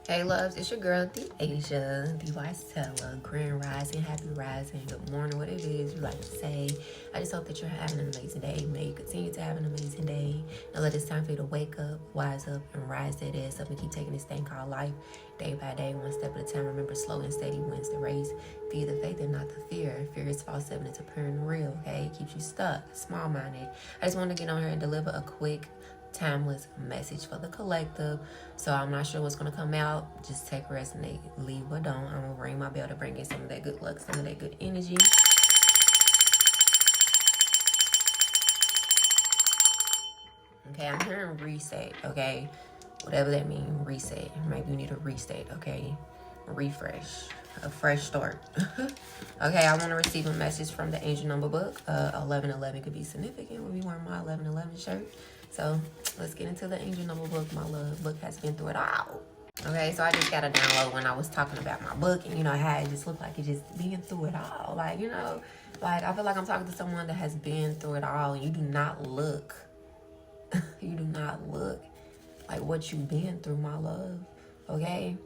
Hey loves, it's your girl, the Asia, the Wise Teller, Grand Rising, Happy Rising, good morning, what it is you like to say. I just hope that you're having an amazing day. May you continue to have an amazing day. Now let it's time for you to wake up, wise up, and rise that ass up and keep taking this thing called life day by day, one step at a time. Remember, slow and steady wins the race. Feed the faith and not the fear. Fear is false evidence appearing real, okay? It keeps you stuck, small-minded. I just want to get on here and deliver a quick timeless message for the collective. So I'm not sure what's going to come out. Just take, resonate, leave or don't. I'm going to ring my bell to bring in some of that good luck, some of that good energy. Okay, I'm hearing reset, okay? Whatever that means, reset. Maybe you need a reset, okay? Refresh. A fresh start. Okay, I want to receive a message from the angel number book. 1111 could be significant when we wear my 1111 shirt. So let's get into the angel number book. My love book has been through it all. Okay, so I just got a download when I was talking about my book, and you know how it just looked like it just being through it all. Like, you know, like I feel like I'm talking to someone that has been through it all, and you do not look you do not look like what you've been through, my love. Okay,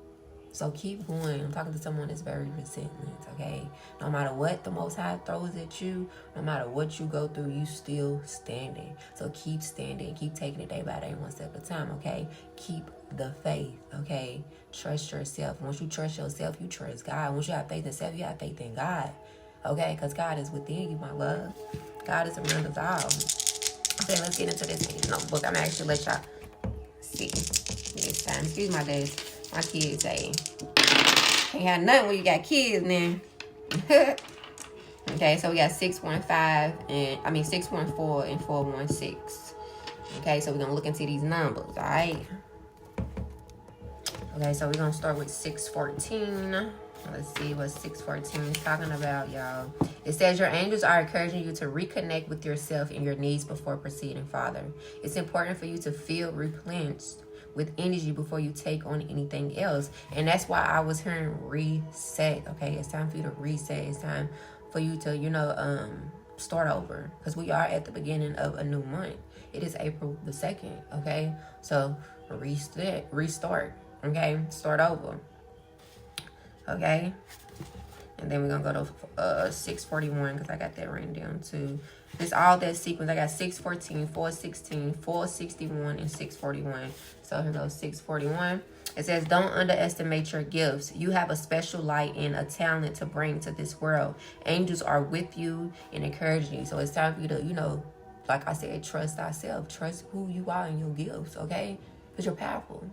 so keep going. I'm talking to someone that's very resilient, okay? No matter what the Most High throws at you, no matter what you go through, you still standing. So keep standing. Keep taking it day by day, one step at a time, okay? Keep the faith, okay? Trust yourself. Once you trust yourself, you trust God. Once you have faith in self, you have faith in God, okay? Because God is within you, my love. God is around us all. Okay, let's get into this notebook. I'm going to actually let y'all see this time. Excuse my days. My kids say, can't have nothing when you got kids now. Okay, so we got 615 and 614 and 416. Okay, so we're gonna look into these numbers, all right? Okay, so we're gonna start with 614. Let's see what 614 is talking about, y'all. It says your angels are encouraging you to reconnect with yourself and your needs before proceeding farther. It's important for you to feel replenished with energy before you take on anything else. And that's why I was hearing reset. Okay, it's time for you to reset. It's time for you to, start over. Because we are at the beginning of a new month. It is April the 2nd, okay? So restart, okay? Start over, okay? And then we're going to go to 641 because I got that written down too. This all that sequence. I got 614, 416, 461, and 641. So here goes 641. It says, don't underestimate your gifts. You have a special light and a talent to bring to this world. Angels are with you and encouraging you. So it's time for you to, like I said, trust thyself. Trust who you are and your gifts, okay? Because you're powerful.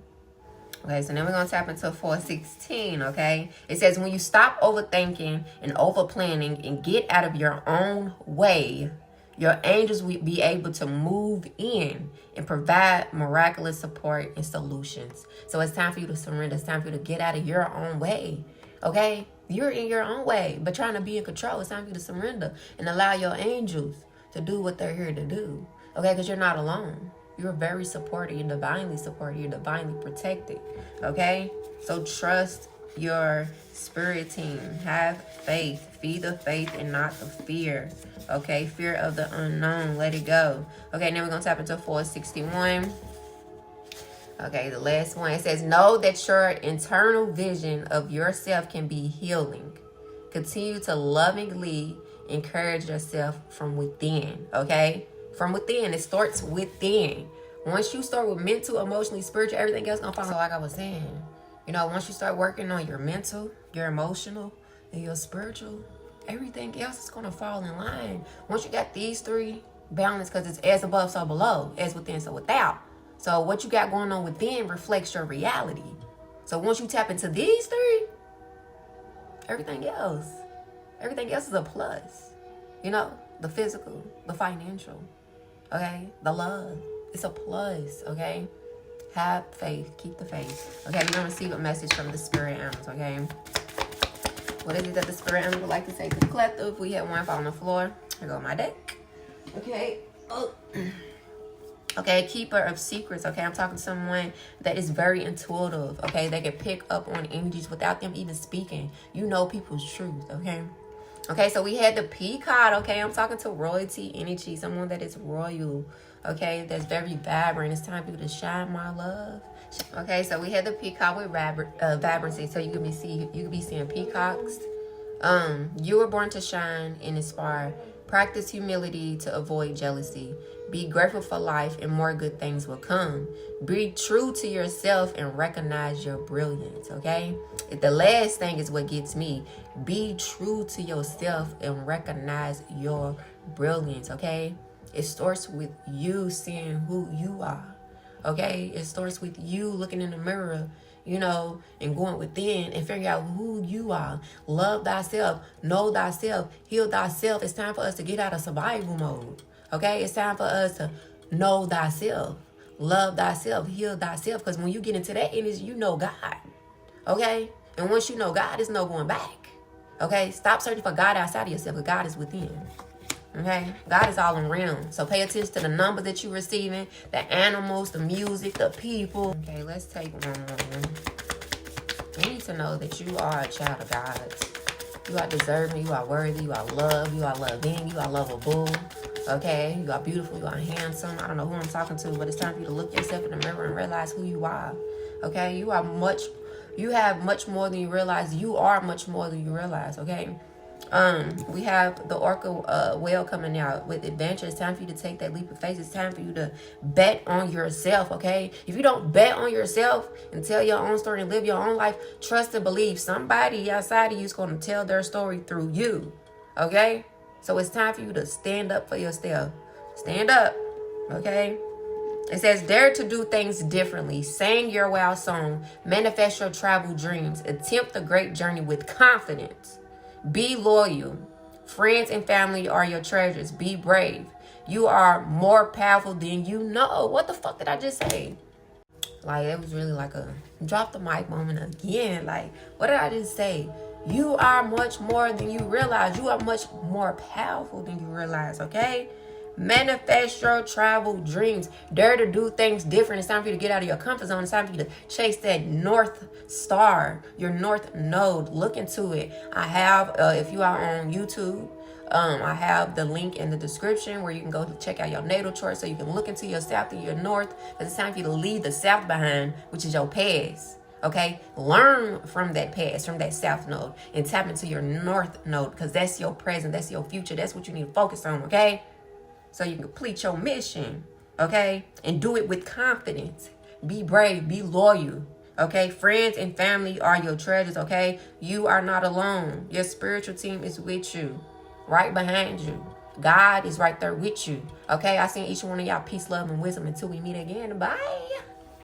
Okay, so now we're going to tap into 416, okay? It says, when you stop overthinking and overplanning and get out of your own way, your angels will be able to move in and provide miraculous support and solutions. So it's time for you to surrender. It's time for you to get out of your own way, okay? You're in your own way, but trying to be in control. It's time for you to surrender and allow your angels to do what they're here to do, okay? Because you're not alone. You're very supported. You're divinely supported. You're divinely protected. Okay? So trust your spirit team. Have faith. Feed the faith and not the fear. Okay? Fear of the unknown. Let it go. Okay, now we're going to tap into 461. Okay, the last one. It says, know that your internal vision of yourself can be healing. Continue to lovingly encourage yourself from within. Okay? From within. It starts within. Once you start with mental, emotionally, spiritual, everything else gonna follow. So like I was saying, once you start working on your mental, your emotional, and your spiritual, everything else is gonna fall in line. Once you got these three balanced, because it's as above, so below, as within, so without. So what you got going on within reflects your reality. So once you tap into these three, everything else is a plus. The physical, the financial, okay? The love. It's a plus, okay? Have faith. Keep the faith. Okay, we're going to receive a message from the spirit animals, okay? What is it that the spirit animals would like to say to the collective? We have one fall on the floor. Here go my deck. Okay. Oh. Okay, keeper of secrets, okay? I'm talking to someone that is very intuitive, okay? They can pick up on energies without them even speaking. You know people's truth, okay? Okay, so we had the peacock, okay? I'm talking to royalty energy, someone that is royal, okay? That's very vibrant. It's time for you to shine, my love. Okay, so we had the peacock with vibrancy. So you could be seeing peacocks. You were born to shine and inspire. Practice humility to avoid jealousy. Be grateful for life and more good things will come. Be true to yourself and recognize your brilliance, okay? The last thing is what gets me. Be true to yourself and recognize your brilliance, okay? It starts with you seeing who you are, okay? It starts with you looking in the mirror, you know, and going within and figuring out who you are. Love thyself, know thyself, heal thyself. It's time for us to get out of survival mode, okay? It's time for us to know thyself, love thyself, heal thyself. Because when you get into that energy, you know God, okay? And once you know God, there's no going back, okay? Stop searching for God outside of yourself, because God is within. Okay, God is all around. So pay attention to the numbers that you're receiving, the animals, the music, the people. Okay, let's take one more. You need to know that you are a child of God. You are deserving, you are worthy, you are loved, you are loving, you are lovable. Okay, you are beautiful, you are handsome. I don't know who I'm talking to, but it's time for you to look yourself in the mirror and realize who you are. Okay, you have much more than you realize. You are much more than you realize, okay? We have the orca whale coming out with adventure. It's time for you to take that leap of faith. It's time for you to bet on yourself, okay? If you don't bet on yourself and tell your own story and live your own life, trust and believe somebody outside of you is going to tell their story through you, okay? So it's time for you to stand up for yourself. Stand up, okay? It says, dare to do things differently. Sing your wow song. Manifest your travel dreams. Attempt the great journey with confidence. Be loyal. Friends and family are your treasures. Be brave. You are more powerful than you know. What the fuck did I just say? Like, it was really like a drop the mic moment again. Like, what did I just say? You are much more than you realize. You are much more powerful than you realize, okay? Manifest your travel dreams. Dare to do things different. It's time for you to get out of your comfort zone. It's time for you to chase that North Star, your North Node. Look into it. I have, if you are on YouTube, I have the link in the description where you can go to check out your natal chart so you can look into your south and your north. Because it's time for you to leave the south behind, which is your past. Okay, learn from that past, from that south node, and tap into your north node, because that's your present, that's your future. That's what you need to focus on, okay? So you can complete your mission, okay? And do it with confidence. Be brave, be loyal, okay? Friends and family are your treasures, okay? You are not alone. Your spiritual team is with you, right behind you. God is right there with you, okay? I send each one of y'all peace, love, and wisdom until we meet again. Bye.